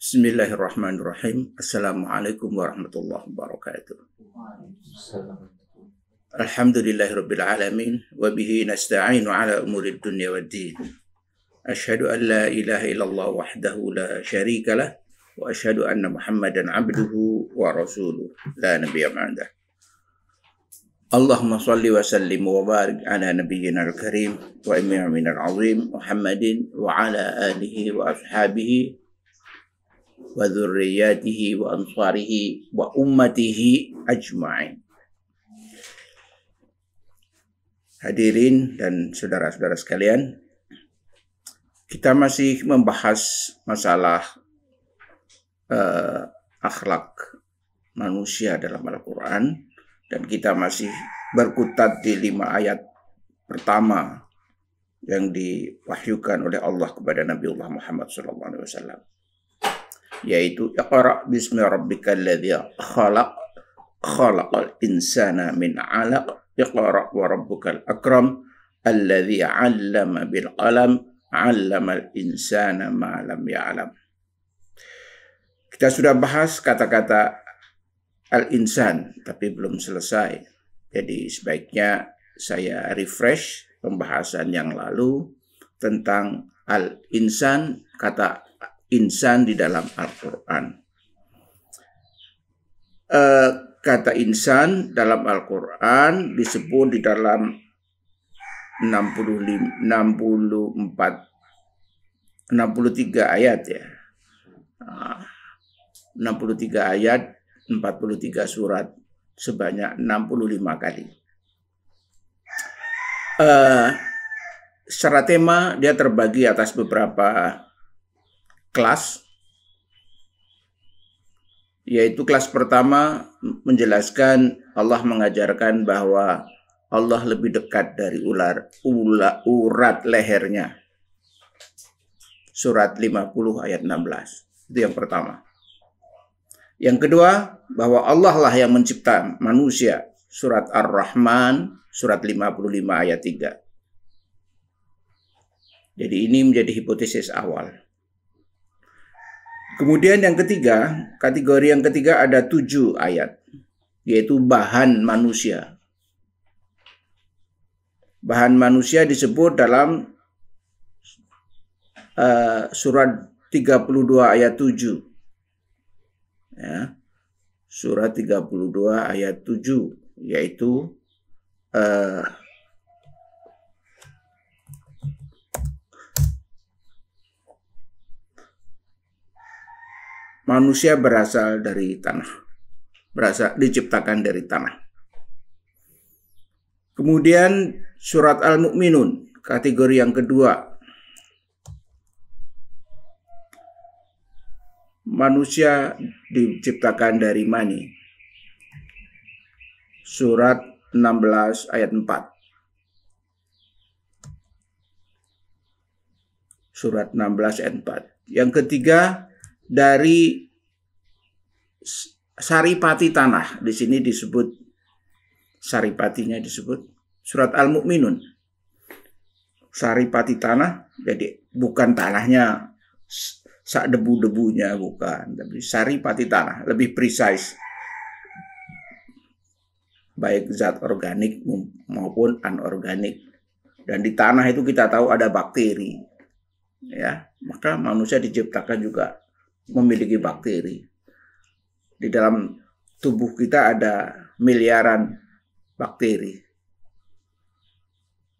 Bismillahirrahmanirrahim. Assalamualaikum warahmatullahi wabarakatuh. Alhamdulillahirabbil alamin wa bihi nasta'inu ala umuri dunya waddin. Asyhadu an la ilaha illallah wahdahu la syarika lah wa asyhadu anna Muhammadan abduhu wa rasuluh la nabiyya ba'dah. Allahumma shalli wa sallim wa barik ala nabiyyina al-karim wa imamina al-azim Muhammadin wa ala alihi wa ashabihi wa dzurriyyatihi wa ansarihi wa ummatihi ajma'in. Hadirin dan saudara-saudara sekalian, kita masih membahas masalah akhlak manusia dalam Al-Quran, dan kita masih berkutat di 5 ayat pertama yang diwahyukan oleh Allah kepada Nabiullah Muhammad SAW, yaitu Iqra bismi rabbikal ladzi khalaq khalaqal insana min 'alaq Iqra wa rabbukal akram alladzi 'allama bil qalam 'allamal insana ma lam ya'lam. Kita sudah bahas kata-kata al-insan tapi belum selesai. Jadi sebaiknya saya refresh pembahasan yang lalu tentang al-insan, kata insan di dalam Al-Quran. Kata insan dalam Al-Quran disebut di dalam 63 ayat ya. 63 ayat, 43 surat, sebanyak 65 kali. Secara tema dia terbagi atas beberapa kelas, yaitu kelas pertama menjelaskan Allah mengajarkan bahwa Allah lebih dekat dari urat lehernya. Surat 50 ayat 16. Itu yang pertama. Yang kedua, bahwa Allah lah yang mencipta manusia. Surat Ar-Rahman, surat 55 ayat 3. Jadi ini menjadi hipotesis awal. Kemudian yang ketiga, kategori yang ketiga ada 7 ayat, yaitu bahan manusia. Bahan manusia disebut dalam surat 32 ayat 7. Ya, surat 32 ayat 7, yaitu manusia berasal dari tanah, diciptakan dari tanah. Kemudian surat Al-Mu'minun, kategori yang kedua, manusia diciptakan dari mani. Surat 16 ayat 4. Surat 16 ayat 4. Yang ketiga, dari saripati tanah. Di sini disebut saripatinya disebut surat Al-Mu'minun. Saripati tanah, jadi bukan tanahnya sak debu-debunya, bukan, tapi saripati tanah, lebih precise, baik zat organik maupun anorganik. Dan di tanah itu kita tahu ada bakteri, ya, maka manusia diciptakan juga memiliki bakteri. Di dalam tubuh kita ada miliaran bakteri.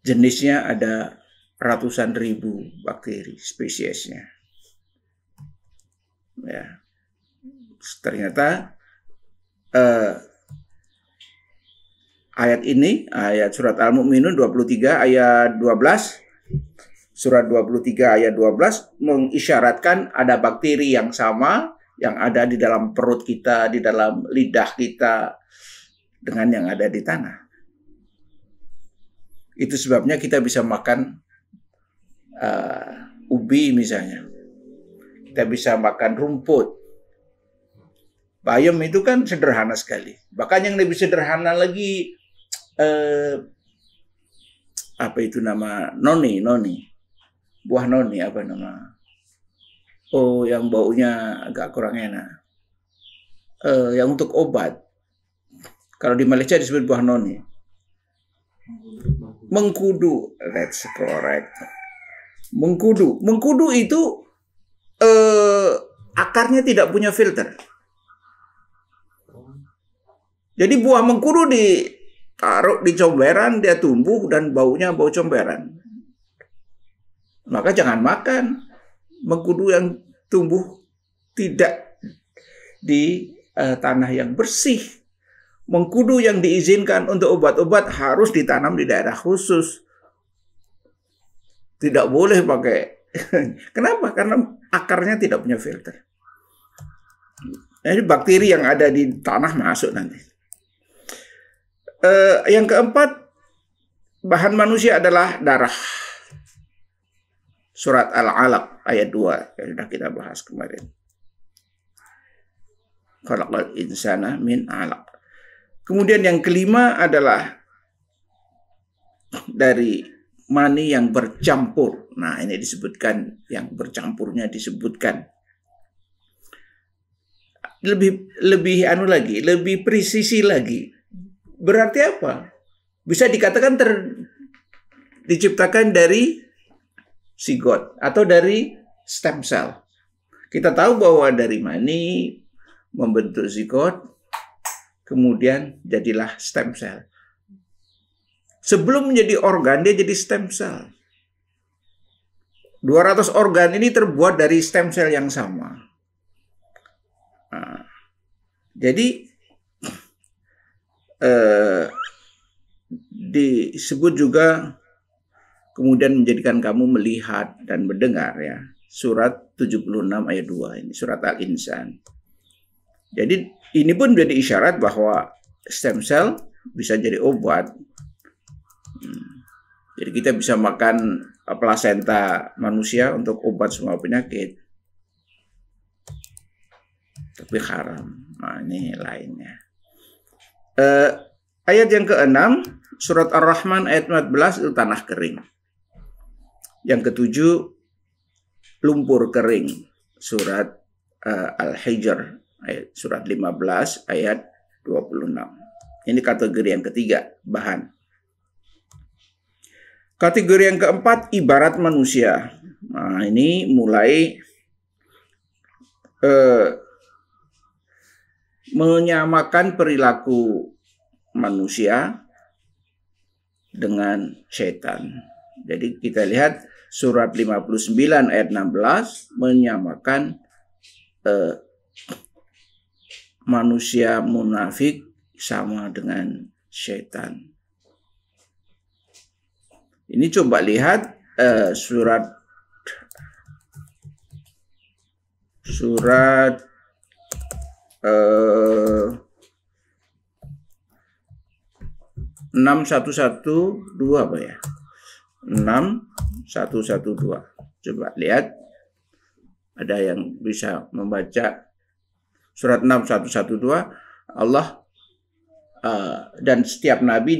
Jenisnya ada ratusan ribu bakteri spesiesnya. Ya. Ternyata ayat ini, ayat surat Al-Mu'minun 23 ayat 12, surat 23 ayat 12 mengisyaratkan ada bakteri yang sama yang ada di dalam perut kita, di dalam lidah kita dengan yang ada di tanah. Itu sebabnya kita bisa makan ubi misalnya. Kita bisa makan rumput. Bayam itu kan sederhana sekali. Bahkan yang lebih sederhana lagi, apa itu nama, noni. Buah noni, apa nama? Oh, yang baunya agak kurang enak. Yang untuk obat, kalau di Malaysia disebut buah noni. Mengkudu, that's correct. Mengkudu itu akarnya tidak punya filter. Jadi buah mengkudu ditaruh di comberan, dia tumbuh dan baunya bau comberan. Maka jangan makan mengkudu yang tumbuh tidak di tanah yang bersih. Mengkudu yang diizinkan untuk obat-obat harus ditanam di daerah khusus. Tidak boleh pakai. Kenapa? Karena akarnya tidak punya filter. Jadi bakteri yang ada di tanah masuk nanti. Yang keempat, bahan manusia adalah darah. Surat Al-Alaq ayat 2 yang sudah kita bahas kemarin. Khalaqal insana min 'alaq. Kemudian yang kelima adalah dari mani yang bercampur. Nah, ini disebutkan, yang bercampurnya disebutkan. Lebih presisi lagi. Berarti apa? Bisa dikatakan diciptakan dari zigot atau dari stem cell. Kita tahu bahwa dari mani membentuk zigot, kemudian jadilah stem cell. Sebelum menjadi organ, dia jadi stem cell. 200 organ ini terbuat dari stem cell yang sama. Nah, jadi disebut juga kemudian menjadikan kamu melihat dan mendengar, ya. Surat 76 ayat 2 ini, surat Al-Insan. Jadi ini pun menjadi isyarat bahwa stem cell bisa jadi obat. Jadi kita bisa makan plasenta manusia untuk obat semua penyakit. Tapi haram. Nah, ini lainnya. Ayat yang ke-6, surat Ar-Rahman ayat 14 itu tanah kering. Yang ke-7, lumpur kering. Surat Al-Hijr, surat 15 ayat 26. Ini kategori yang ketiga, bahan. Kategori yang keempat, ibarat manusia. Nah, ini mulai menyamakan perilaku manusia dengan setan. Jadi kita lihat surat 59 ayat 16 menyamakan manusia munafik sama dengan setan. Ini coba lihat surat 6112 apa ya? 6112. Coba lihat. Ada yang bisa membaca surat 6112. Allah dan setiap nabi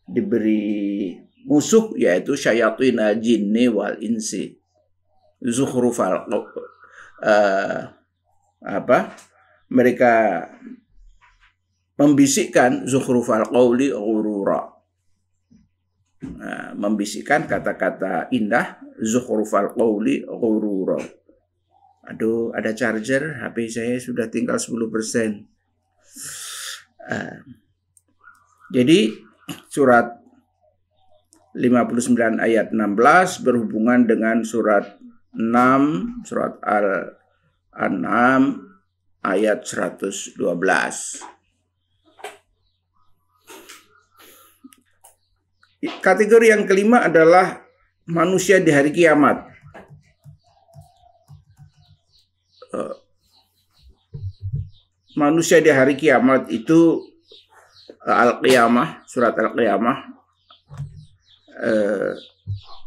diberi musuh, yaitu syayatin jinni wal insi. Zukhrufal mereka membisikkan zukhrufal qawli ghurura. Membisikkan kata-kata indah, zukhrufal qawli ghurura. Aduh, ada charger, HP saya sudah tinggal 10%. Jadi surat 59 ayat 16 berhubungan dengan surat 6, surat Al-An'am ayat 112. Kategori yang kelima adalah manusia di hari kiamat. Manusia di hari kiamat itu Al-Qiyamah, surat Al-Qiyamah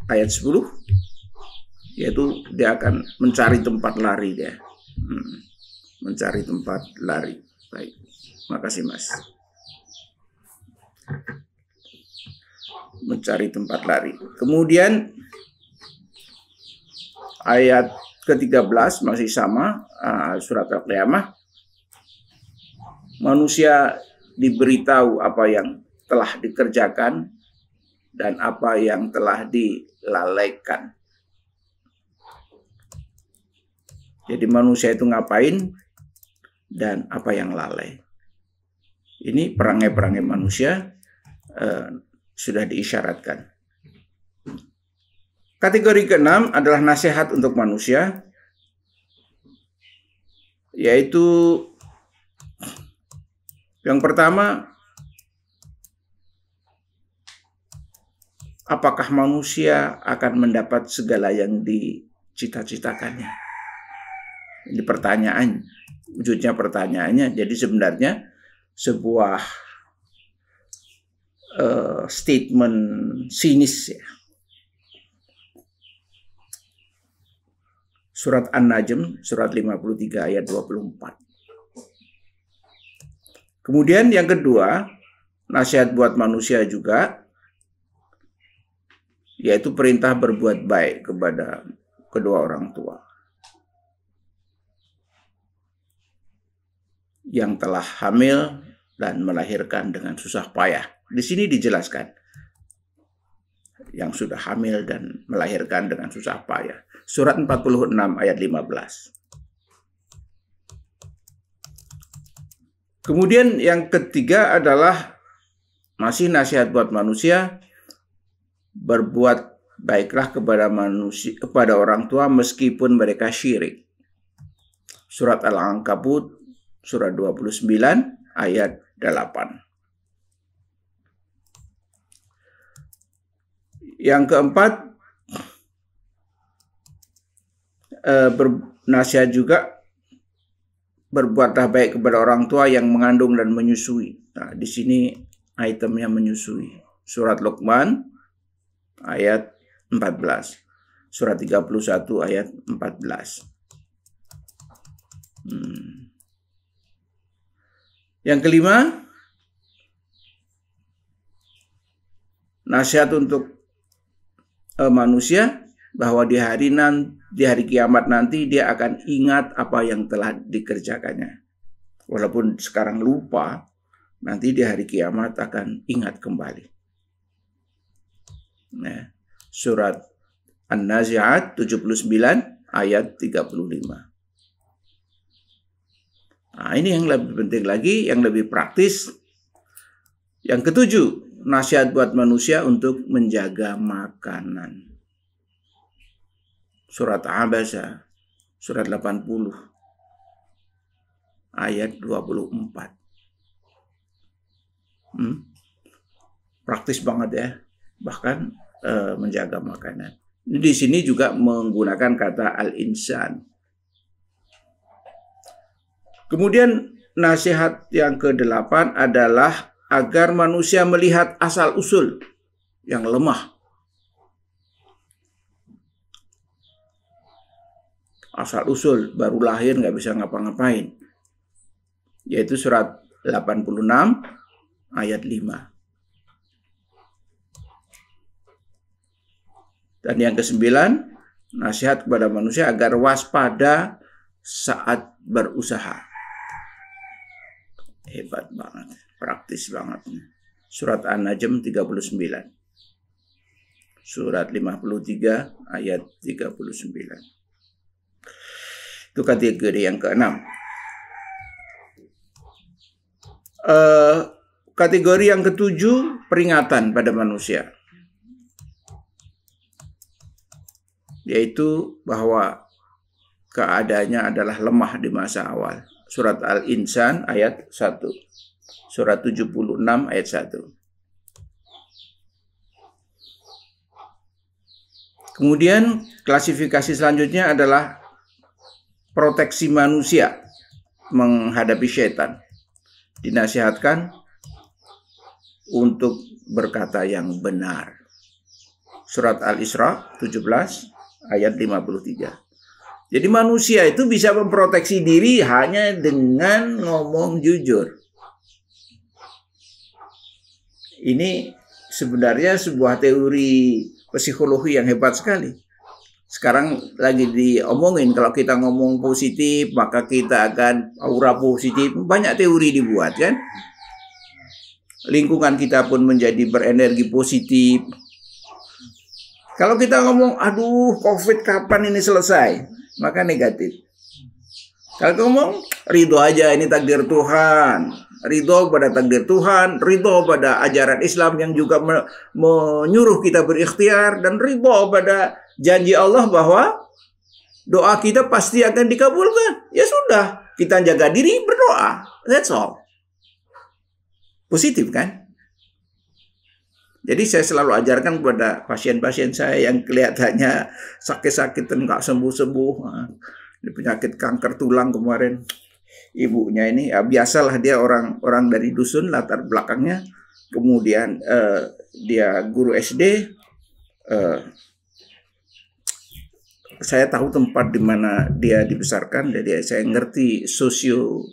ayat 10, yaitu dia akan mencari tempat lari dia. Mencari tempat lari. Baik. Makasih, Mas. Mencari tempat lari. Kemudian ayat ke-13 masih sama, surat Al-Qiyamah. Manusia diberitahu apa yang telah dikerjakan dan apa yang telah dilalaikan. Jadi manusia itu ngapain dan apa yang lalai. Ini perangai-perangai manusia sudah diisyaratkan. Kategori keenam adalah nasihat untuk manusia, yaitu yang pertama, apakah manusia akan mendapat segala yang dicita-citakannya? Ini pertanyaan, wujudnya pertanyaannya. Jadi sebenarnya sebuah statement sinis ya. Surat An-Najm, surat 53 ayat 24. Kemudian yang kedua, nasihat buat manusia juga, yaitu perintah berbuat baik kepada kedua orang tua yang telah hamil dan melahirkan dengan susah payah. Di sini dijelaskan yang sudah hamil dan melahirkan dengan susah payah. Surat 46 ayat 15. Kemudian yang ketiga adalah masih nasihat buat manusia, berbuat baiklah kepada manusia, kepada orang tua meskipun mereka syirik. Surat Al-Ankabut surat 29 ayat 8. Yang keempat, nasihat juga berbuatlah baik kepada orang tua yang mengandung dan menyusui. Nah, di sini itemnya menyusui. Surat Luqman ayat 14. Surat 31 ayat 14. Yang kelima, nasihat untuk manusia bahwa di hari kiamat nanti dia akan ingat apa yang telah dikerjakannya. Walaupun sekarang lupa, nanti di hari kiamat akan ingat kembali. Nah, surat An-Nazi'at 79 ayat 35. Nah, ini yang lebih penting lagi, yang lebih praktis. Yang ketujuh, nasihat buat manusia untuk menjaga makanan. Surat Abasa, surat 80, ayat 24. Praktis banget ya, bahkan menjaga makanan. Di sini juga menggunakan kata al-insan. Kemudian nasihat yang ke-8 adalah agar manusia melihat asal-usul yang lemah. Asal-usul baru lahir nggak bisa ngapa-ngapain. Yaitu surat 86 ayat 5. Dan yang ke-9, nasihat kepada manusia agar waspada saat berusaha. Hebat banget, praktis banget. Surat An-Najm 39. Surat 53 ayat 39. Itu kategori yang ke-6. Kategori yang ke-7, peringatan pada manusia. Yaitu bahwa keadaannya adalah lemah di masa awal. Surat Al-Insan ayat 1. Surat 76 ayat 1. Kemudian klasifikasi selanjutnya adalah proteksi manusia menghadapi syaitan. Dinasihatkan untuk berkata yang benar. Surat Al-Isra 17 ayat 53. Jadi manusia itu bisa memproteksi diri hanya dengan ngomong jujur. Ini sebenarnya sebuah teori psikologi yang hebat sekali. sekarang lagi diomongin, kalau kita ngomong positif maka kita akan aura positif. Banyak teori dibuat kan. Lingkungan kita pun menjadi berenergi positif. Kalau kita ngomong, aduh COVID kapan ini selesai, maka negatif. Kalau kita ngomong, ridho aja, ini takdir Tuhan. Ridho pada takdir Tuhan, ridho pada ajaran Islam yang juga menyuruh kita berikhtiar, dan ridho pada janji Allah bahwa doa kita pasti akan dikabulkan. Ya sudah, kita jaga diri, berdoa. That's all. Positif kan? Jadi saya selalu ajarkan kepada pasien-pasien saya yang kelihatannya sakit-sakit dan nggak sembuh-sembuh. Penyakit kanker tulang kemarin. Ibunya ini ya biasalah, dia orang dari dusun latar belakangnya, kemudian dia guru SD. Saya tahu tempat di mana dia dibesarkan, jadi saya ngerti sosio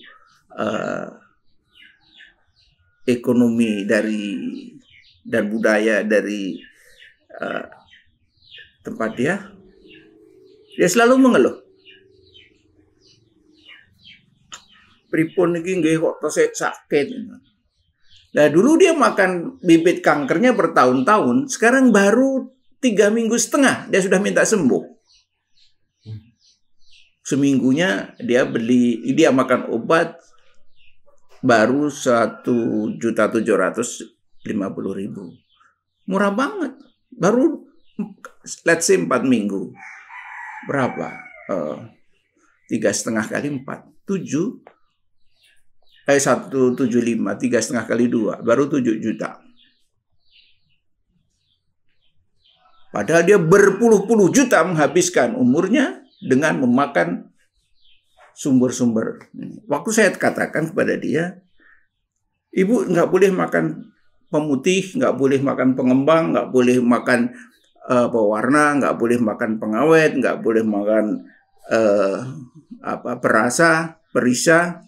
ekonomi dan budaya dari tempat dia. Dia selalu mengeluh, pripun iki nggih kok tesih sakit. Nah dulu dia makan bibit kankernya bertahun-tahun, sekarang baru 3,5 minggu dia sudah minta sembuh. Seminggunya dia makan obat baru 1.750.000. Murah banget. Baru let's say 4 minggu. Berapa? 3,5 kali 4, 7. 175, 3,5 kali 2, baru 7 juta. Padahal dia berpuluh-puluh juta menghabiskan umurnya dengan memakan sumber-sumber. Waktu saya katakan kepada dia, ibu nggak boleh makan pemutih, nggak boleh makan pengembang, nggak boleh makan pewarna, nggak boleh makan pengawet, nggak boleh makan perasa, perisa.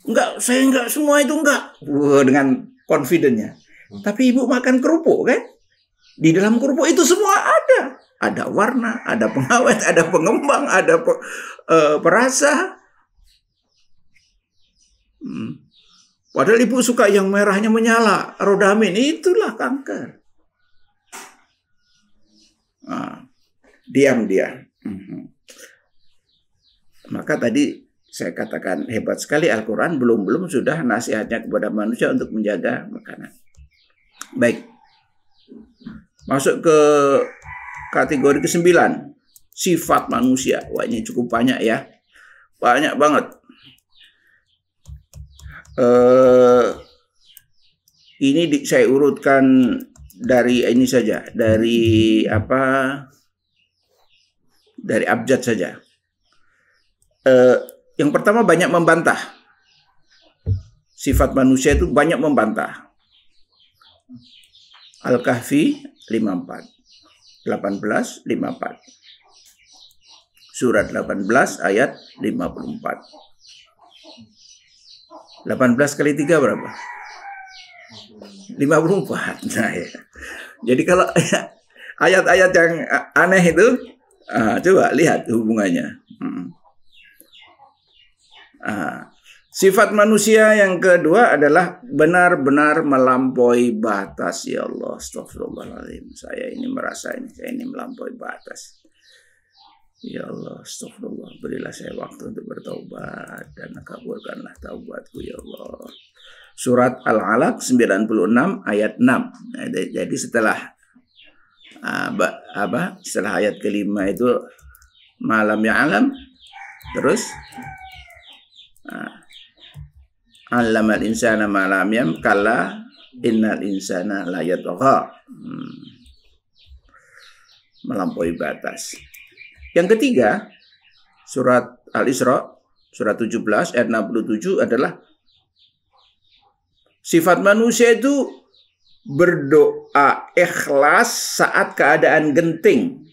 Enggak, saya enggak, semua itu enggak. Dengan confident-nya. Tapi ibu makan kerupuk kan? Di dalam kerupuk itu semua ada. Ada warna, ada pengawet, ada pengembang, ada perasa. Padahal ibu suka yang merahnya menyala. Rodamin, itulah kanker. Diam dia. Maka tadi saya katakan hebat sekali Al-Quran, belum sudah nasihatnya kepada manusia untuk menjaga makanan. Baik. Masuk ke kategori ke-9. Sifat manusia. Wah ini cukup banyak ya. Banyak banget. Ini saya urutkan dari ini saja. Dari dari abjad saja. Yang pertama banyak membantah. Sifat manusia itu banyak membantah. Al-Kahfi 54. 18, 54. Surat 18 ayat 54. 18 kali 3 berapa? 54. Nah, ya. Jadi kalau ayat-ayat yang aneh itu, coba lihat hubungannya. Sifat manusia yang kedua adalah benar-benar melampaui batas. Ya Allah, astagfirullahaladzim. Saya ini merasa saya ini melampaui batas. Ya Allah, astagfirullah. Berilah saya waktu untuk bertaubat dan kabulkanlah taubatku ya Allah. Surat Al-Alaq 96 ayat 6. Nah, jadi setelah setelah ayat kelima itu malam ya'lam, terus Allamal insana ma lam ya'lam kalla innal insana la yatgha. Melampaui batas. Yang ketiga, surat Al-Isra surat 17 ayat 67 adalah sifat manusia itu berdoa ikhlas saat keadaan genting,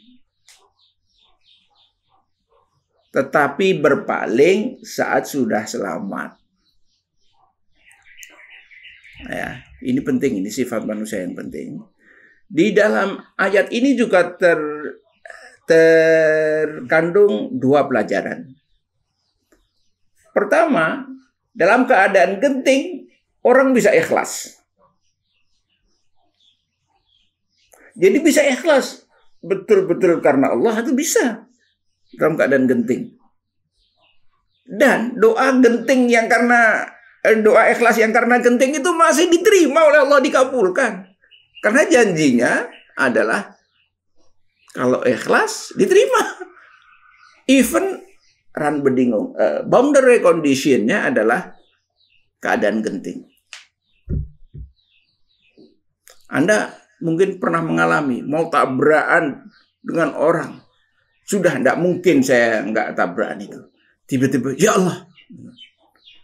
tetapi berpaling saat sudah selamat. Ya, ini penting, ini sifat manusia yang penting. Di dalam ayat ini juga terkandung dua pelajaran. Pertama, dalam keadaan genting, orang bisa ikhlas. Jadi bisa ikhlas. Betul-betul karena Allah itu bisa. Dalam keadaan genting. Dan doa genting yang karena doa ikhlas yang karena genting itu masih diterima oleh Allah, dikabulkan. Karena janjinya adalah kalau ikhlas diterima. Even ran bedingung. Boundary conditionnya adalah keadaan genting. Anda mungkin pernah mengalami mau tabrakan dengan orang. Sudah tidak mungkin saya nggak tabrakan itu. Tiba-tiba, ya Allah.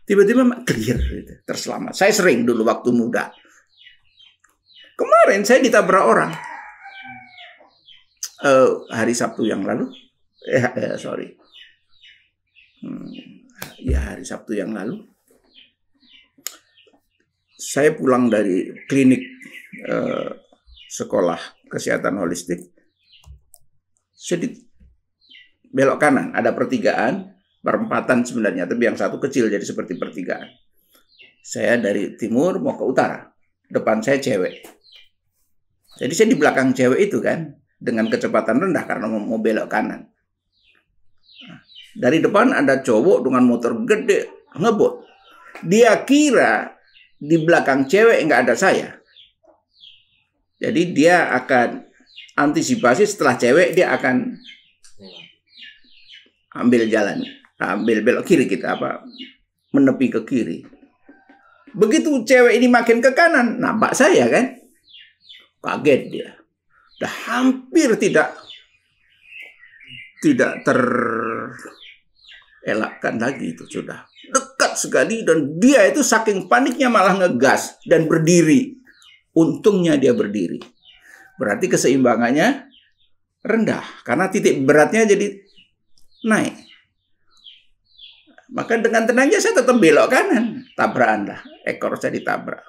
Tiba-tiba clear, terselamat. Saya sering dulu waktu muda. Kemarin saya ditabrak orang. Hari Sabtu yang lalu. Sorry. Ya, hari Sabtu yang lalu. Saya pulang dari klinik sekolah kesehatan holistik. Saya belok kanan, ada pertigaan, perempatan sebenarnya, tapi yang satu kecil jadi seperti pertigaan. Saya dari timur mau ke utara, depan saya cewek. Jadi saya di belakang cewek itu kan, dengan kecepatan rendah karena mau belok kanan. Dari depan ada cowok dengan motor gede, ngebut. Dia kira di belakang cewek nggak ada saya. Jadi dia akan antisipasi setelah cewek, dia akan ambil jalan, ambil belok kiri, kita menepi ke kiri. Begitu cewek ini makin ke kanan, nampak saya kan, kaget dia. Dah hampir tidak terelakkan lagi, itu sudah dekat sekali, dan dia itu saking paniknya malah ngegas dan berdiri. Untungnya dia berdiri. Berarti keseimbangannya rendah karena titik beratnya jadi naik. Maka dengan tenangnya saya tetap belok kanan. Tabrakan lah. Ekor saya ditabrak.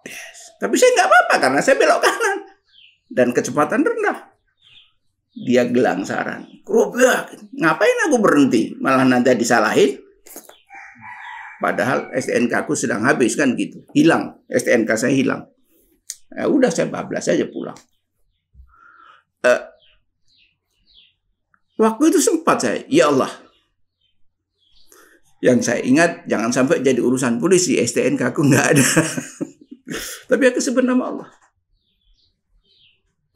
Yes. Tapi saya nggak apa-apa karena saya belok kanan. Dan kecepatan rendah. Dia gelang saran. Kerubah. Ngapain aku berhenti? Malah nanti disalahin. Padahal STNK aku sedang habis kan gitu. Hilang. STNK saya hilang. Udah saya bablas aja pulang. Waktu itu sempat saya, ya Allah. Yang saya ingat, jangan sampai jadi urusan polisi, STNK aku nggak ada. Tapi aku sebut nama Allah.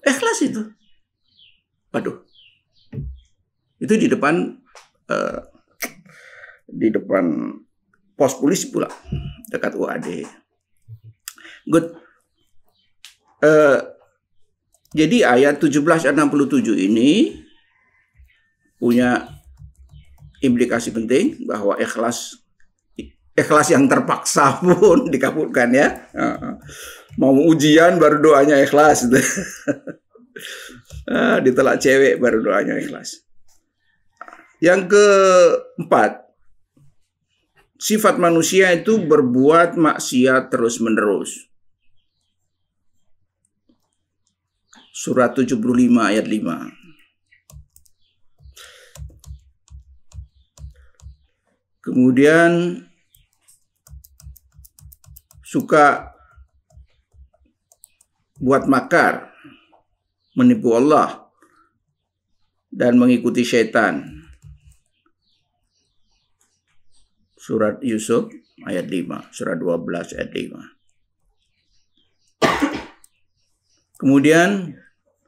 Ikhlas itu. Waduh. Itu di depan pos polisi pula, dekat UAD. Good. Jadi ayat 1767 ini punya implikasi penting bahwa ikhlas yang terpaksa pun dikabulkan ya. Mau ujian baru doanya ikhlas. Ditolak cewek baru doanya ikhlas. Yang keempat, sifat manusia itu berbuat maksiat terus-menerus. Surat 75 ayat 5. Kemudian suka buat makar, menipu Allah, dan mengikuti syaitan. Surat Yusuf ayat 5, surat 12 ayat 5. Kemudian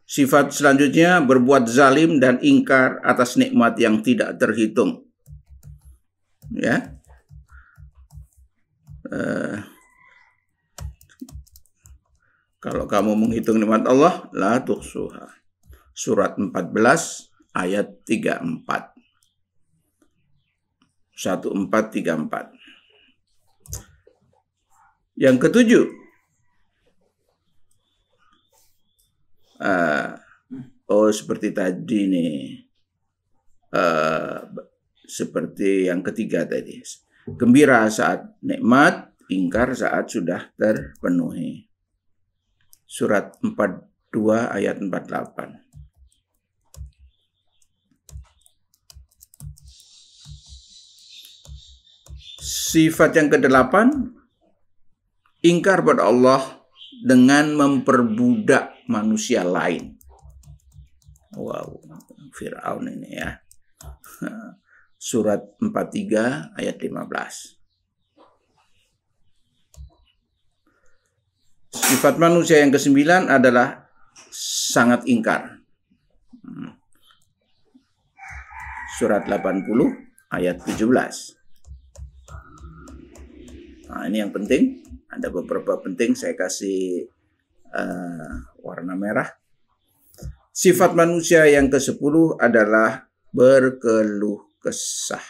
sifat selanjutnya berbuat zalim dan ingkar atas nikmat yang tidak terhitung. Ya. Kalau kamu menghitung nikmat Allah, la tuhsuha. Surat 14 ayat 34. 1434. Yang ketujuh, seperti tadi nih, seperti yang ketiga tadi, gembira saat nikmat, ingkar saat sudah terpenuhi. Surat 42 ayat 48. Sifat yang kedelapan, ingkar pada Allah dengan memperbudak manusia lain. Wow, Fir'aun ini ya. Surat 43 ayat 15. Sifat manusia yang ke-9 adalah sangat ingkar. Surat 80 ayat 17. Nah, ini yang penting. Ada beberapa penting, saya kasih warna merah. Sifat manusia yang ke-10 adalah berkeluh kesah.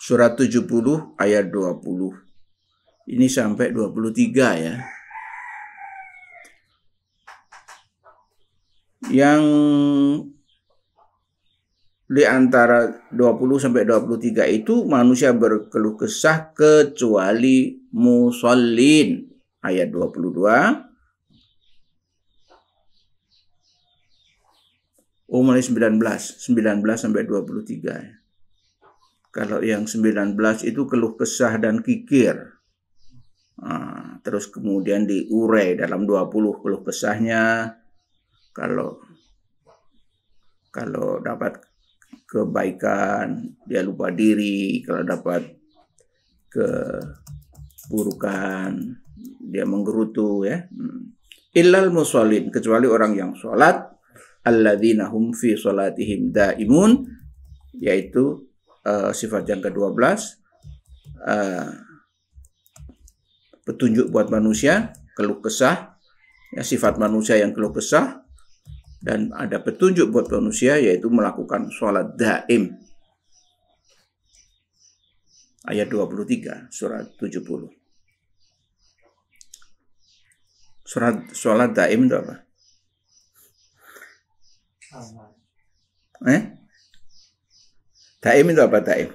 Surat 70 ayat 20. Ini sampai 23 ya. Yang di antara 20 sampai 23 itu manusia berkeluh kesah kecuali musallin. Ayat 22. Mulai 19 sampai 23 ya. Kalau yang 19 itu keluh kesah dan kikir. Nah, terus kemudian diurai dalam 20 keluh kesahnya. Kalau dapat kebaikan, dia lupa diri. Kalau dapat keburukan, dia menggerutu ya. Illal musallin, kecuali orang yang sholat. Alladzina hum fi sholatihim daimun, yaitu sifat yang ke-12, petunjuk buat manusia, keluh kesah, ya, sifat manusia yang keluh kesah, dan ada petunjuk buat manusia yaitu melakukan sholat daim. Ayat 23, surat 70. Sholat daim itu apa? Daim itu apa daim?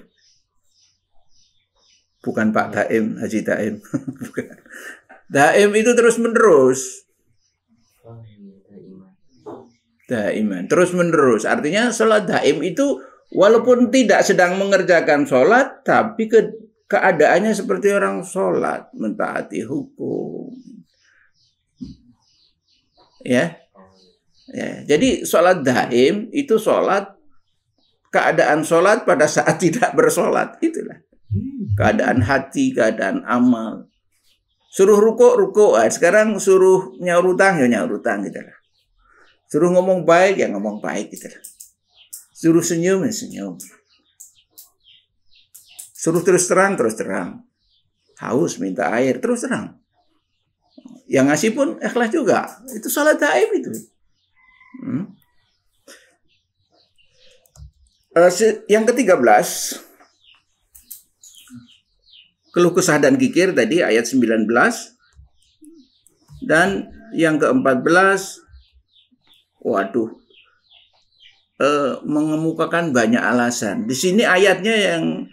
Bukan Pak Daim, Haji Daim. Bukan. Daim itu terus menerus. Daiman, terus menerus. Artinya sholat daim itu walaupun tidak sedang mengerjakan sholat, tapi keadaannya seperti orang sholat, mentaati hukum. Ya. Jadi sholat daim itu sholat, keadaan sholat pada saat tidak bersolat. Itulah keadaan hati, keadaan amal. Suruh ruko, sekarang suruh nyaur utang, ya nyaur utang gitu lah. Suruh ngomong baik, ya ngomong baik gitu lah. Suruh senyum, ya senyum. Suruh terus terang. Haus, minta air, terus terang. Yang ngasih pun ikhlas juga. Itu sholat daim itu. Yang ke-13, keluh kesah dan kikir tadi ayat 19. Dan yang ke-14, mengemukakan banyak alasan. Di sini ayatnya yang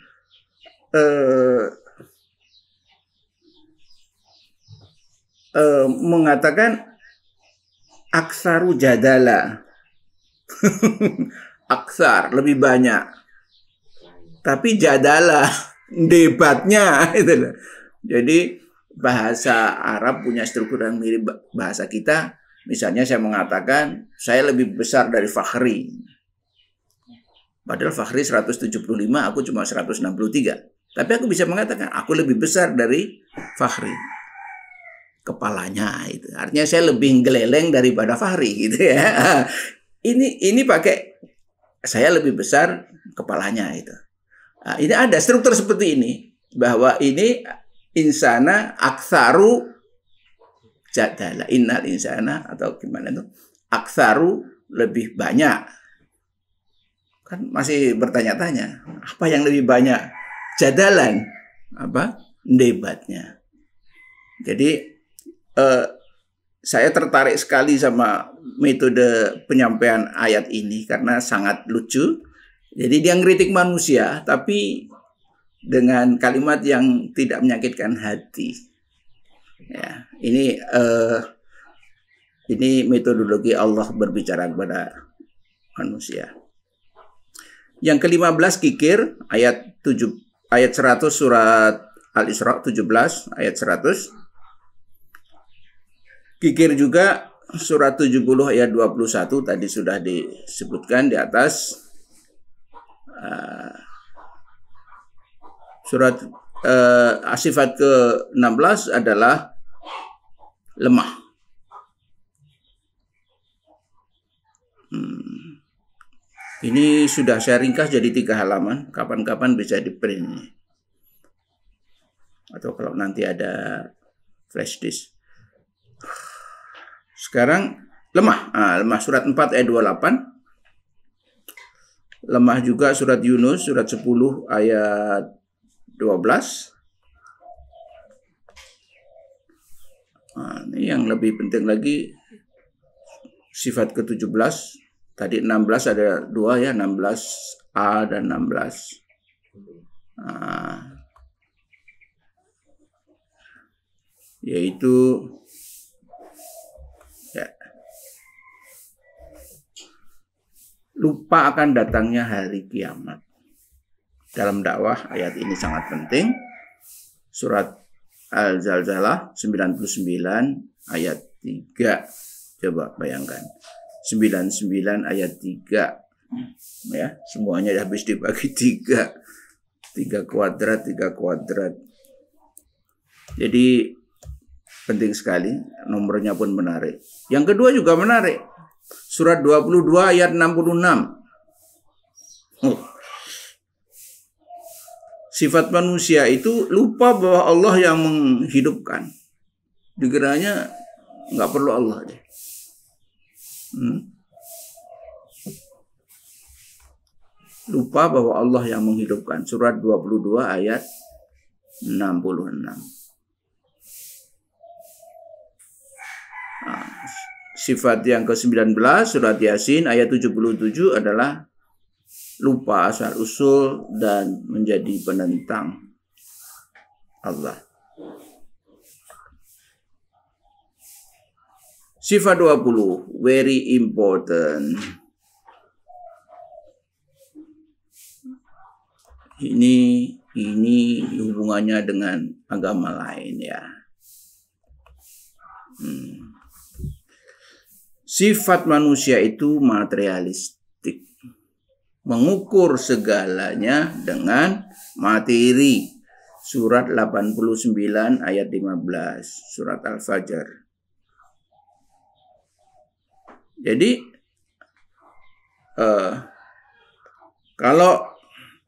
mengatakan aksaru jadala. Aksar, lebih banyak. Tapi jadala, debatnya. Itu. Jadi bahasa Arab punya struktur yang mirip bahasa kita. Misalnya saya mengatakan, saya lebih besar dari Fakhri. Padahal Fakhri 175, aku cuma 163. Tapi aku bisa mengatakan, aku lebih besar dari Fakhri. Kepalanya itu. Artinya saya lebih geleleng daripada Fakhri gitu ya. Ini pakai saya lebih besar kepalanya itu. Nah, ini ada struktur seperti ini, bahwa ini insana aktsaru jadala, innal insana, atau gimana itu, aktsaru lebih banyak. Kan masih bertanya-tanya, apa yang lebih banyak? Jadalan, apa? Debatnya. Jadi saya tertarik sekali sama metode penyampaian ayat ini karena sangat lucu. Jadi dia ngeritik manusia tapi dengan kalimat yang tidak menyakitkan hati. Ya, ini metodologi Allah berbicara kepada manusia. Yang ke-15 kikir, ayat 100 surat Al-Isra 17 ayat 100. Kikir juga surat 70 ayat 21 tadi sudah disebutkan di atas. Surat sifat ke-16 adalah lemah. Ini sudah saya ringkas jadi 3 halaman. Kapan-kapan bisa di print. Atau kalau nanti ada flash disk. Sekarang lemah. Lemah surat 4 ayat 28. Lemah juga surat Yunus surat 10 ayat 12. Ini yang lebih penting lagi sifat ke-17. Tadi 16 ada 2 ya, 16A dan 16. Yaitu ya, lupa akan datangnya hari kiamat. Dalam dakwah ayat ini sangat penting. Surat Al-Zalzalah 99 ayat 3. Coba bayangkan. 99 ayat 3. Ya, semuanya habis dibagi 3. 3 kuadrat, 3 kuadrat. Jadi penting sekali, nomornya pun menarik. Yang kedua juga menarik. Surat 22 ayat 66. Sifat manusia itu lupa bahwa Allah yang menghidupkan. Dikiranya nggak perlu Allah deh. Lupa bahwa Allah yang menghidupkan. Surat 22 ayat 66. Sifat yang ke-19 surat Yasin ayat 77 adalah lupa asal usul dan menjadi penentang Allah. Sifat 20 very important. Ini hubungannya dengan agama lain ya. Sifat manusia itu materialistik. Mengukur segalanya dengan materi. Surat 89 ayat 15. Surat Al-Fajr. Jadi, kalau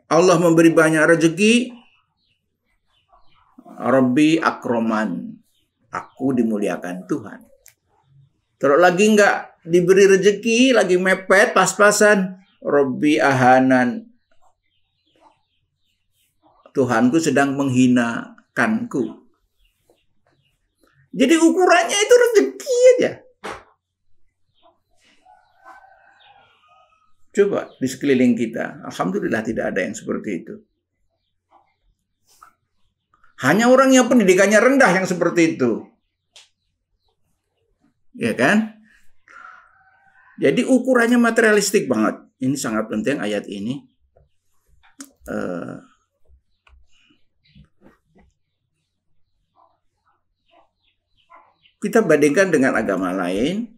Allah memberi banyak rezeki, Rabbi akroman. Aku dimuliakan Tuhan. Terus lagi nggak diberi rezeki, lagi mepet, pas-pasan. Rabbi ahanan. Tuhanku sedang menghinakanku. Jadi ukurannya itu rezeki aja. Coba di sekeliling kita. Alhamdulillah tidak ada yang seperti itu. Hanya orang yang pendidikannya rendah yang seperti itu. Ya kan? Jadi ukurannya materialistik banget. Ini sangat penting ayat ini. Kita bandingkan dengan agama lain.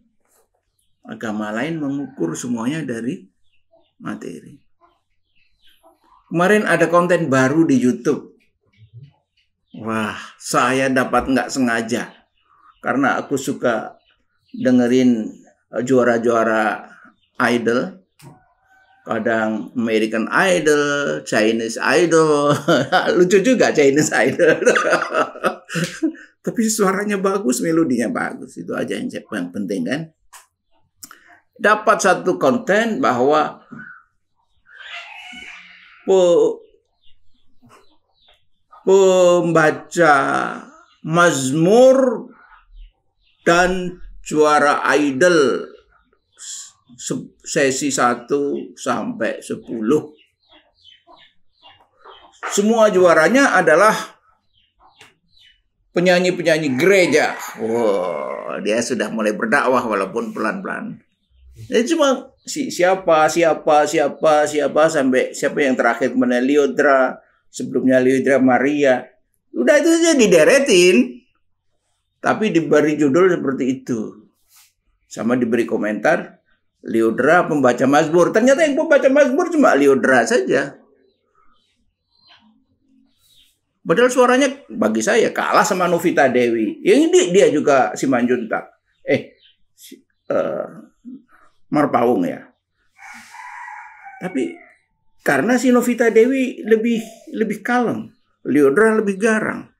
Agama lain mengukur semuanya dari materi. Kemarin ada konten baru di YouTube. Wah, saya dapat nggak sengaja. Karena aku suka dengerin juara-juara idol. Kadang American Idol, Chinese Idol. Lucu juga Chinese Idol. Tapi suaranya bagus, melodinya bagus. Itu aja yang penting kan. Dapat satu konten bahwa pembaca mazmur dan juara idol sesi 1 sampai 10. Semua juaranya adalah penyanyi-penyanyi gereja. Wow, dia sudah mulai berdakwah walaupun pelan-pelan. Cuma siapa sampai siapa yang terakhir kemudian Lyodra, sebelumnya Lyodra Maria. Udah itu saja dideretin. Tapi diberi judul seperti itu. Sama diberi komentar, Lyodra pembaca Mazmur. Ternyata yang pembaca Mazmur cuma Lyodra saja. Padahal suaranya bagi saya kalah sama Novita Dewi. Yang ini dia juga Simanjuntak. Marpaung ya. Tapi karena si Novita Dewi lebih kalem, Lyodra lebih garang.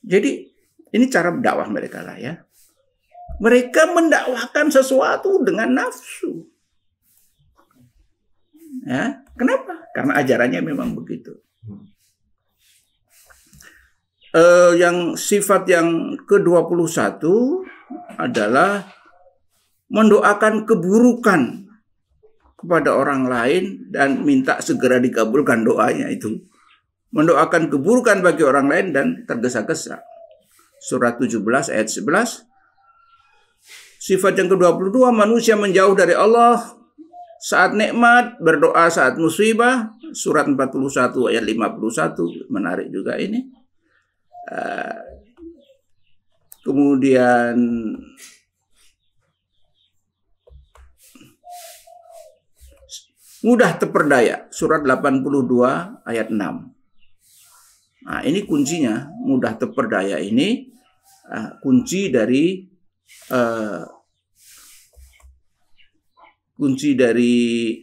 Jadi ini cara berdakwah mereka lah ya. Mereka mendakwahkan sesuatu dengan nafsu. Ya, kenapa? Karena ajarannya memang begitu. Yang sifat yang ke-21 adalah mendoakan keburukan kepada orang lain dan minta segera dikabulkan doanya itu. Mendoakan keburukan bagi orang lain dan tergesa-gesa. Surat 17 ayat 11. Sifat yang ke-22, manusia menjauh dari Allah saat nikmat, berdoa saat musibah. Surat 41 ayat 51. Menarik juga ini. Kemudian mudah terperdaya, surat 82 ayat 6. Nah, ini kuncinya, mudah terperdaya ini kunci dari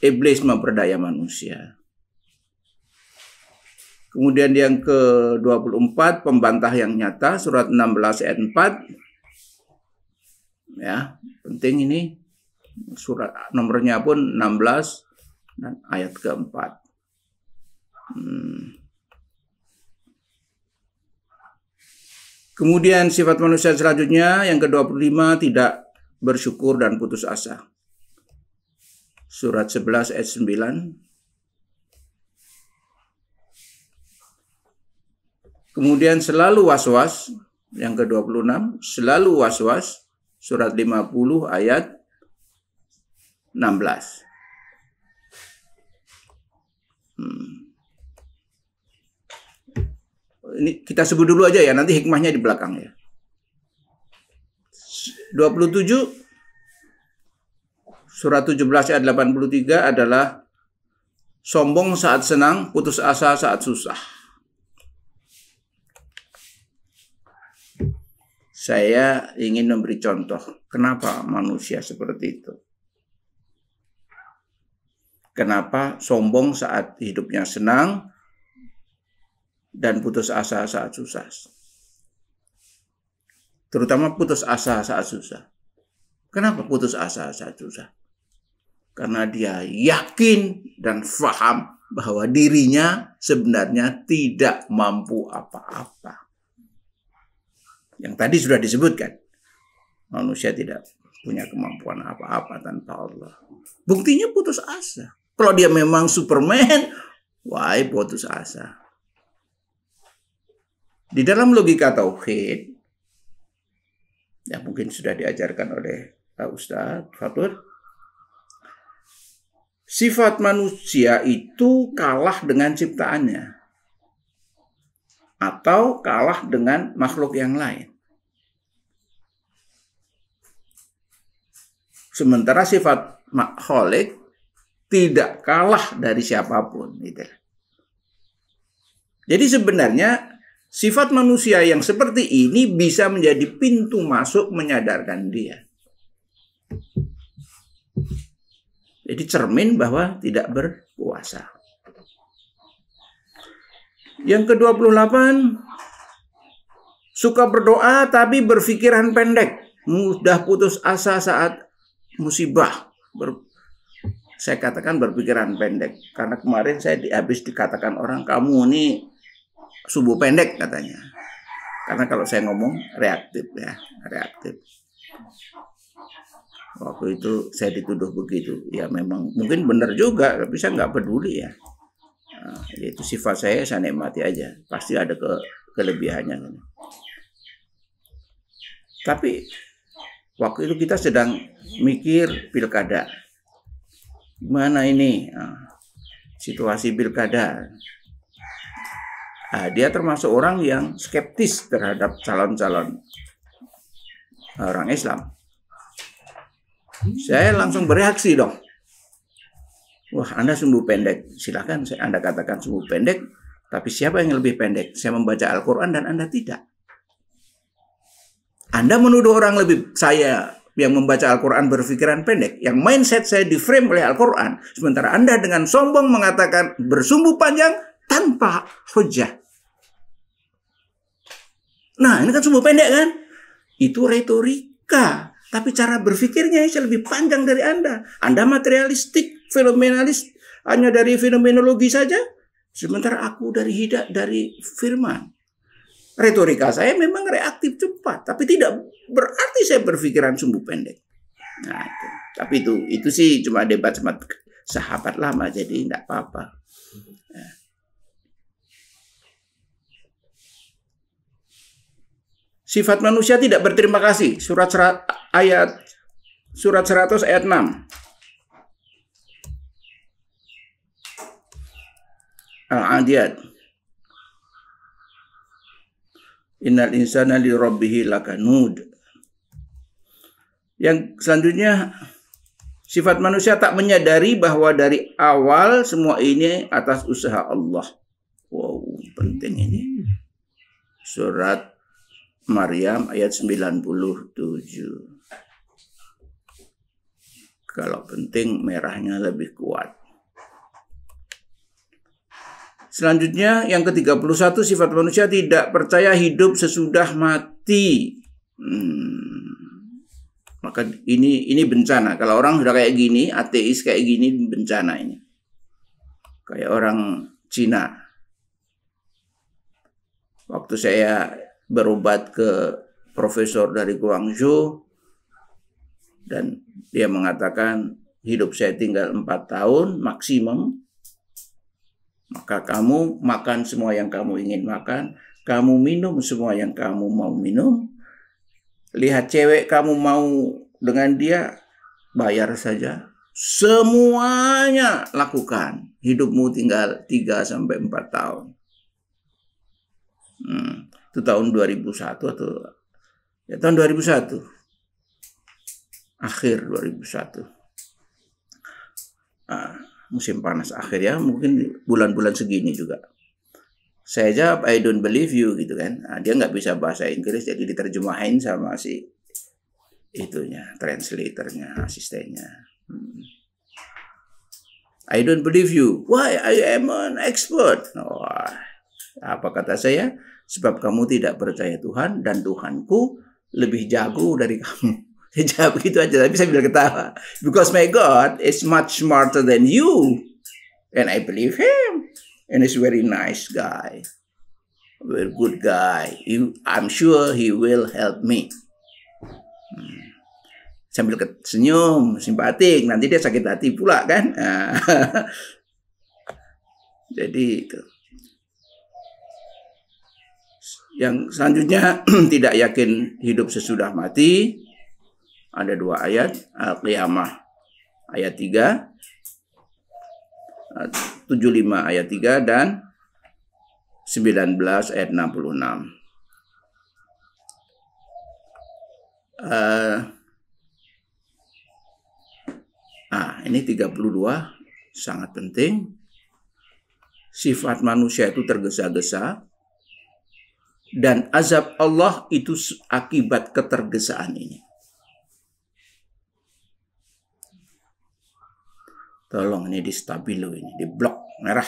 iblis memperdaya manusia. Kemudian yang ke-24, pembantah yang nyata, surat 16 ayat 4. Ya, penting ini. Surat nomornya pun 16 dan ayat ke-4. Kemudian sifat manusia selanjutnya yang ke-25, tidak bersyukur dan putus asa. Surat 11 ayat 9. Kemudian selalu was-was, yang ke-26, selalu was-was, surat 50 ayat 16. Ini kita sebut dulu aja ya, nanti hikmahnya di belakang ya. 27, surat 17 ayat 83 adalah sombong saat senang, putus asa saat susah. Saya ingin memberi contoh kenapa manusia seperti itu. Kenapa sombong saat hidupnya senang dan putus asa saat susah. Terutama putus asa saat susah. Kenapa putus asa saat susah? Karena dia yakin dan paham bahwa dirinya sebenarnya tidak mampu apa-apa. Yang tadi sudah disebutkan, manusia tidak punya kemampuan apa-apa tanpa Allah. Buktinya putus asa. Kalau dia memang Superman, wah putus asa. Di dalam logika tauhid, yang mungkin sudah diajarkan oleh Ustadz Fatur, sifat manusia itu kalah dengan ciptaannya. Atau kalah dengan makhluk yang lain. Sementara sifat Khalik tidak kalah dari siapapun. Gitu. Jadi sebenarnya sifat manusia yang seperti ini bisa menjadi pintu masuk menyadarkan dia. Jadi cermin bahwa tidak berkuasa. Yang ke-28, suka berdoa tapi berpikiran pendek, mudah putus asa saat musibah. Saya katakan berpikiran pendek, karena kemarin saya habis dikatakan orang, kamu ini subuh pendek katanya. Karena kalau saya ngomong reaktif ya, reaktif. Waktu itu saya dituduh begitu, ya memang mungkin benar juga, tapi saya nggak peduli ya. Nah, itu sifat saya nikmati aja. Pasti ada kelebihannya. Tapi Waktu itu kita sedang mikir pilkada. Gimana ini situasi pilkada? Dia termasuk orang yang skeptis terhadap calon-calon orang Islam. Saya langsung bereaksi dong. Wah, Anda sumbu pendek. Silakan Anda katakan sumbu pendek. Tapi siapa yang lebih pendek? Saya membaca Al-Quran dan Anda tidak. Anda menuduh orang saya yang membaca Al-Quran berpikiran pendek. Yang mindset saya di-frame oleh Al-Quran. Sementara Anda dengan sombong mengatakan bersumbu panjang tanpa hujah. Nah, ini kan sumbu pendek kan? Itu retorika. Tapi cara berpikirnya lebih panjang dari Anda. Anda materialistik, fenomenalis, hanya dari fenomenologi saja. Sementara aku dari firman. Retorika saya memang reaktif cepat, tapi tidak berarti saya berpikiran sumbu pendek. Nah, itu. Tapi itu sih cuma debat sama sahabat lama, jadi tidak apa-apa. Ya. Sifat manusia tidak berterima kasih. Surat 100 ayat 6. Al-Adiyat. Innal insana li rabbih lakanud. Yang selanjutnya, sifat manusia tak menyadari bahwa dari awal semua ini atas usaha Allah. Wow, penting ini. Surat Maryam ayat 97. Kalau penting merahnya lebih kuat. Selanjutnya yang ke-31, sifat manusia tidak percaya hidup sesudah mati. Maka ini bencana. Kalau orang sudah kayak gini, ateis kayak gini, bencana ini. Kayak orang Cina. Waktu saya berobat ke profesor dari Guangzhou, dan dia mengatakan hidup saya tinggal 4 tahun maksimum. Maka kamu makan semua yang kamu ingin makan. Kamu minum semua yang kamu mau minum. Lihat cewek kamu mau dengan dia, bayar saja. Semuanya lakukan. Hidupmu tinggal 3-4 tahun. Itu tahun 2001 atau ya tahun 2001. Akhir 2001. Musim panas akhir ya, mungkin bulan-bulan segini juga. Saya jawab, I don't believe you, gitu kan. Dia nggak bisa bahasa Inggris, jadi diterjemahin sama si itunya, translatornya, asistennya. I don't believe you. Why? I am an expert. Apa kata saya? Sebab kamu tidak percaya Tuhan, dan Tuhanku lebih jago dari kamu. Saya jawab begitu aja, tapi saya bilang ketawa. Because my God is much smarter than you. And I believe him. And he's a very nice guy. Very good guy. I'm sure he will help me. Sambil senyum, simpatik. Nanti dia sakit hati pula kan. Jadi itu. Yang selanjutnya, tidak yakin hidup sesudah mati. Ada 2 ayat, Al-Qiyamah ayat 3, 75 ayat 3, dan 19 ayat 66. Ini 32, sangat penting. Sifat manusia itu tergesa-gesa, dan azab Allah itu akibat ketergesaan ini. Tolong ini di stabilo, ini di blok merah.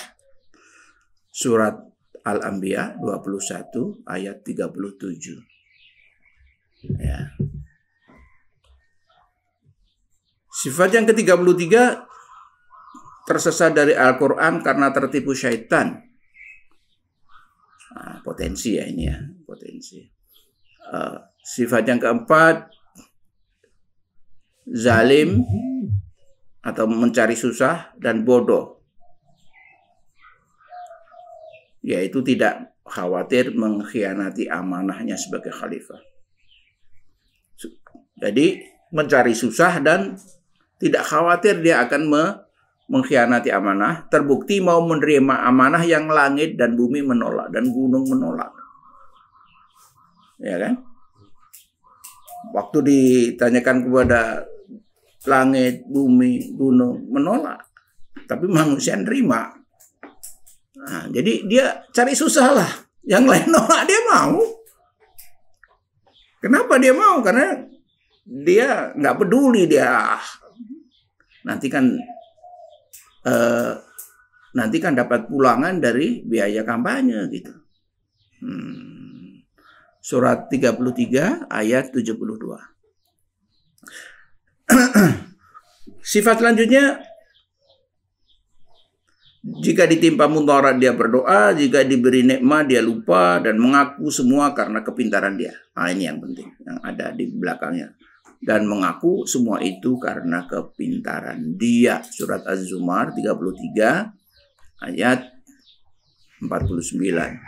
Surat Al-Anbiya 21 ayat 37. Ya. Sifat yang ke-33, tersesat dari Al-Quran karena tertipu syaitan. Potensi ya ini ya, potensi. Sifat yang keempat, zalim atau mencari susah dan bodoh, yaitu tidak khawatir mengkhianati amanahnya sebagai khalifah. Jadi mencari susah dan tidak khawatir dia akan mengkhianati amanah. Terbukti mau menerima amanah yang langit dan bumi menolak dan gunung menolak. Ya kan? Waktu ditanyakan kepada langit, bumi, gunung menolak. Tapi manusia nerima. Nah, jadi dia cari susah lah. Yang lain nolak dia mau. Kenapa dia mau? Karena dia nggak peduli dia. Nanti kan dapat pulangan dari biaya kampanye gitu. Surat 33 ayat 72. Sifat selanjutnya, jika ditimpa mudarat dia berdoa, jika diberi nikmat dia lupa dan mengaku semua karena kepintaran dia. Nah, ini yang penting yang ada di belakangnya. Dan mengaku semua itu karena kepintaran dia. Surat Az-Zumar 33 ayat 49.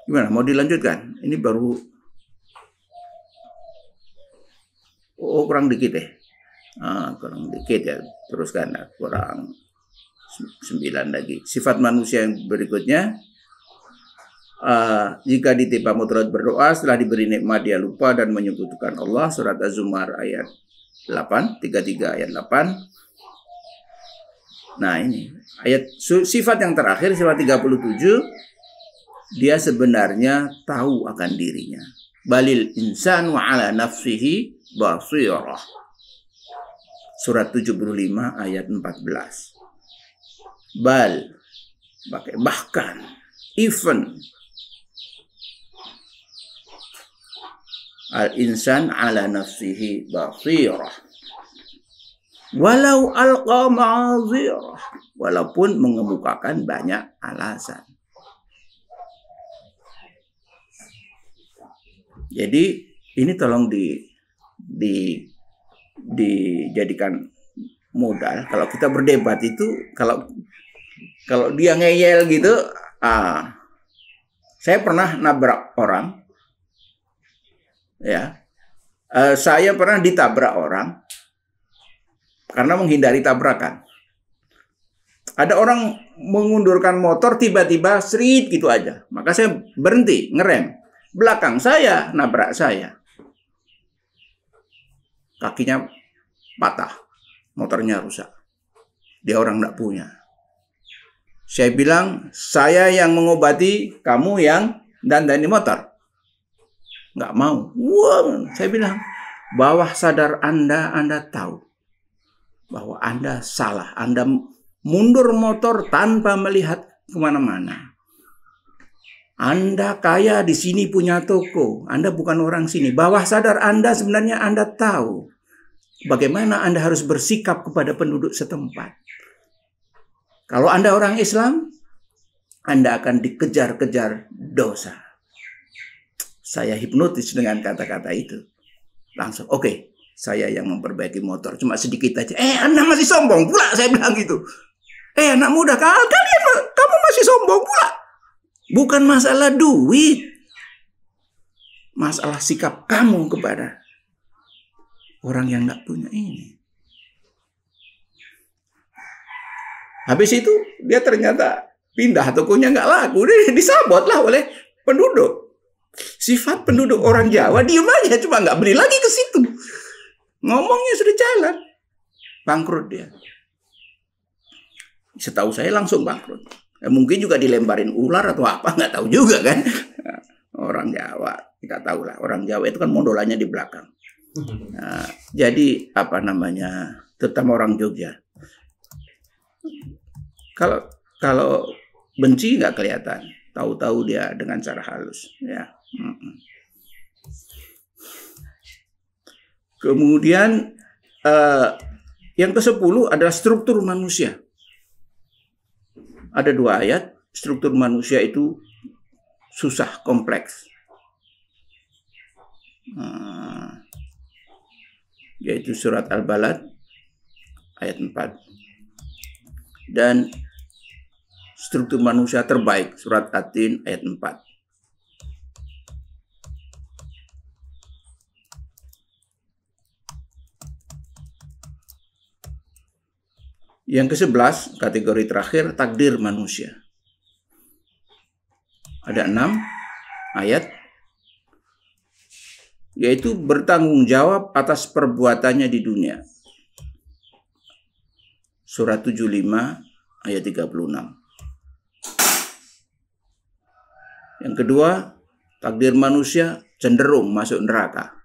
Gimana? Mau dilanjutkan? Ini baru kurang dikit deh. Kurang dikit ya. Teruskan, kurang 9 lagi. Sifat manusia yang berikutnya, jika ditimpa mudarat berdoa, setelah diberi nikmat dia lupa dan menyekutukan Allah. Surat Az-Zumar ayat 8, 33 ayat 8. Nah, ini ayat sifat yang terakhir, sifat 37, dia sebenarnya tahu akan dirinya. Balil insanu ala nafsihi basirah. Surat 75 ayat 14. Bahkan, even, al-insan ala nafsihi basirah. Walau alqa ma'azirah. Walaupun mengemukakan banyak alasan. Jadi ini tolong dijadikan modal. Kalau kita berdebat itu, kalau dia ngeyel gitu, saya pernah nabrak orang, ya, saya pernah ditabrak orang karena menghindari tabrakan. Ada orang mengundurkan motor tiba-tiba srit gitu aja, maka saya berhenti ngerem. Belakang saya nabrak saya, kakinya patah, motornya rusak. Dia orang nggak punya. Saya bilang, saya yang mengobati, kamu yang dandani motor. Nggak mau. Wah, saya bilang, bawah sadar Anda tahu bahwa Anda salah. Anda mundur motor tanpa melihat kemana-mana. Anda kaya, di sini punya toko. Anda bukan orang sini. Bawah sadar Anda sebenarnya Anda tahu bagaimana Anda harus bersikap kepada penduduk setempat. Kalau Anda orang Islam, Anda akan dikejar-kejar dosa. Saya hipnotis dengan kata-kata itu. Langsung, oke, saya yang memperbaiki motor. Cuma sedikit aja. Anda masih sombong pula, saya bilang gitu. Anak muda, kamu masih sombong pula. Bukan masalah duit. Masalah sikap kamu kepada orang yang nggak punya ini. Habis itu dia ternyata pindah, tokonya nggak laku. Dia disabot lah oleh penduduk. Sifat penduduk orang Jawa, diem aja, cuma nggak beli lagi ke situ. Ngomongnya sudah jalan. Bangkrut dia. Setahu saya langsung bangkrut. Mungkin juga dilemparin ular atau apa, nggak tahu juga kan. Orang Jawa, kita tahu lah. Orang Jawa itu kan mondolannya di belakang. Nah, jadi apa namanya, terutama orang Jogja. Kalau benci nggak kelihatan, tahu-tahu dia dengan cara halus. Ya. Kemudian yang ke-10 adalah struktur manusia. Ada 2 ayat, struktur manusia itu susah, kompleks. Yaitu surat Al-Balad ayat 4. Dan struktur manusia terbaik, surat At-Tin ayat 4. Yang ke-11, kategori terakhir, takdir manusia. Ada 6 ayat, yaitu bertanggung jawab atas perbuatannya di dunia. Surat 75 ayat 36. Yang kedua, takdir manusia cenderung masuk neraka.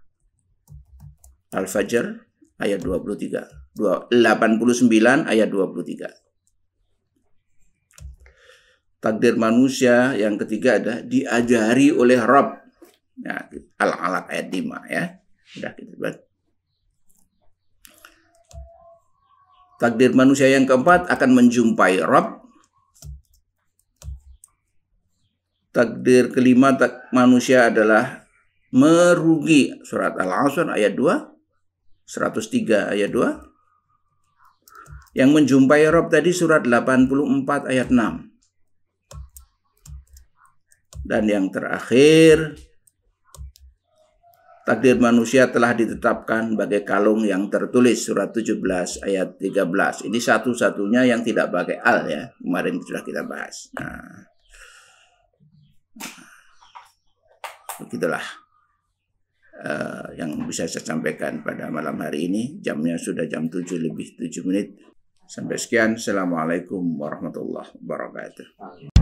Al-Fajr ayat 23. 89 ayat 23. Takdir manusia yang ketiga ada diajari oleh Rabb. Nah, Al-Alaq ayat 5 ya. Sudah kita buat. Takdir manusia yang keempat akan menjumpai Rabb. Takdir kelima manusia adalah merugi. Surat Al-Asr ayat 2. 103 ayat 2. Yang menjumpai Rabb tadi surat 84 ayat 6. Dan yang terakhir, takdir manusia telah ditetapkan bagai kalung yang tertulis surat 17 ayat 13. Ini satu-satunya yang tidak pakai al ya. Kemarin sudah kita bahas. Nah, begitulah yang bisa saya sampaikan pada malam hari ini. Jamnya sudah jam 7 lebih 7 menit. Sampai sekian. Assalamualaikum warahmatullahi wabarakatuh.